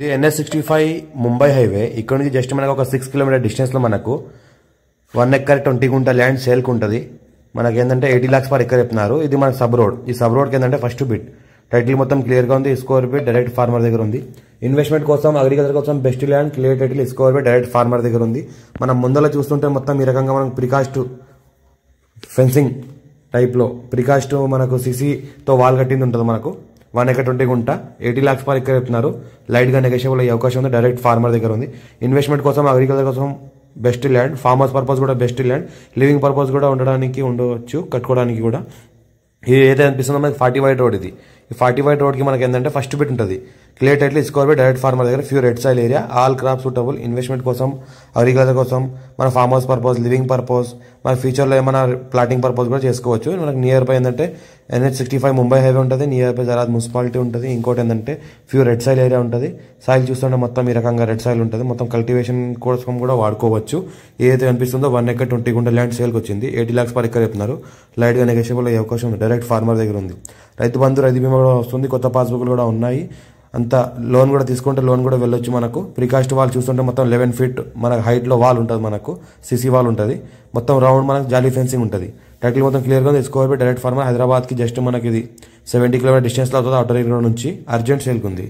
ఇది NH65 Mumbai highway. ఇక్కడ నుంచి జస్ట్ మనకు ఒక 6 కిలోమీటర్ డిస్టెన్స్లో మనకు 1 ఎకర్ 20 గుంట ల్యాండ్ సేల్కి ఉంటుంది. మనకి ఏంటంటే 80 lakhs పర్ ఎకర్ చెప్తున్నారు. ఇది మన సబ్ రోడ్. ఈ సబ్ రోడ్కి ఏంటంటే ఫస్ట్ బిట్ టైటిల్ మొత్తం క్లియర్గా ఉంది. స్కోర్ బిట్ డైరెక్ట్ ఫార్మర్ దగ్గర ఉంది. ఇన్వెస్ట్మెంట్ కోసం అగ్రికల్చర్ కోసం బెస్ట్ ల్యాండ్ క్లియర్ టైటిల్ స్కోర్ బిట్ డైరెక్ట్ ఫార్మర్ దగ్గర ఉంది. మనం ముందర చూస్తుంటే మొత్తం ఈ రకంగా మనం ప్రికాస్ట్ ఫెన్సింగ్ టైప్లో ప్రికాస్ట్ మనకు సిసితో వాల్ కట్టింది ఉంటుంది. మనకు 1 ఎకర్ 20 గుంట 80 lakhs పర్ ఎకర్ చెప్తున్నారు. లైట్గా నెగోషియబుల్ అయ్యే అవకాశం ఉంది. డైరెక్ట్ ఫార్మర్ దగ్గర ఉంది. ఇన్వెస్ట్మెంట్ కోసం అగ్రికల్చర్ కోసం best land, form house purpose కూడా బెస్ట్ ల్యాండ్, లివింగ్ పర్పస్ కూడా ఉండవచ్చు, కట్టుకోవడానికి కూడా. ఇది ఏదైతే అనిపిస్తుందో మనకి 40 వైట్ రోడ్. ఇది ఈ 40 వైట్ రోడ్కి మనకి ఏంటంటే ఫస్ట్ బిట్ ఉంటుంది. Clear title score by direct farmer దగ్గర. Few red soil area, all crop suitable. Investment కోసం అగ్రికల్చర్ కోసం మన farm house purpose, living purpose, మన ఫ్యూచర్లో ఏమైనా ప్లాటింగ్ పర్పస్ కూడా చేసుకోవచ్చు. మనకు నియర్ బై ఏంటంటే NH65 ముంబై హైవే ఉంటుంది. నియర్ బై జరాద్ మున్సిపాలిటీ ఉంటుంది. ఇంకోటి ఏంటంటే ఫ్యూ రెడ్ సాయిల్ ఏరియా ఉంటుంది. సాయిల్ చూస్తుంటే మొత్తం ఈ రకంగా రెడ్ సాయిల్ ఉంటుంది. మొత్తం కల్టివేషన్ కోసం కూడా వాడుకోవచ్చు. ఏదైతే అనిపిస్తుందో 1 ఎకర్ 20 గుంట ల్యాండ్ సేల్కి వచ్చింది. 80 lakhs పర్ ఎకర్ చెప్తున్నారు. లైట్గా నెగోషియబుల్ అయ్యే అవకాశం ఉంది. డైరెక్ట్ ఫార్మర్ దగ్గర ఉంది. రైతు బంధు, రైతు బీమా కూడా వస్తుంది. కొత్త పాస్బుక్లు కూడా ఉన్నాయి. అంతా లోన్ కూడా తీసుకుంటే లోన్ కూడా వెళ్ళొచ్చు. మనకు ప్రికాస్ట్ వాల్ చూస్తుంటే మొత్తం 11 feet మనకు హైట్లో వాల్ ఉంటుంది. మనకు సిసి వాల్ ఉంటుంది. మొత్తం రౌండ్ మనకు జాలీ ఫెన్సింగ్ ఉంటుంది. టైటిల్ మొత్తం క్లియర్గా ఉంది. స్కోర్ బై డైరెక్ట్ ఫార్మర్. హైదరాబాద్కి జస్ట్ మనకి ఇది 70 కిలోమీటర్ డిస్టెన్స్లో అవుతుంది. అవుటర్ ఏరియా నుంచి. అర్జెంట్ సేల్కి ఉంది.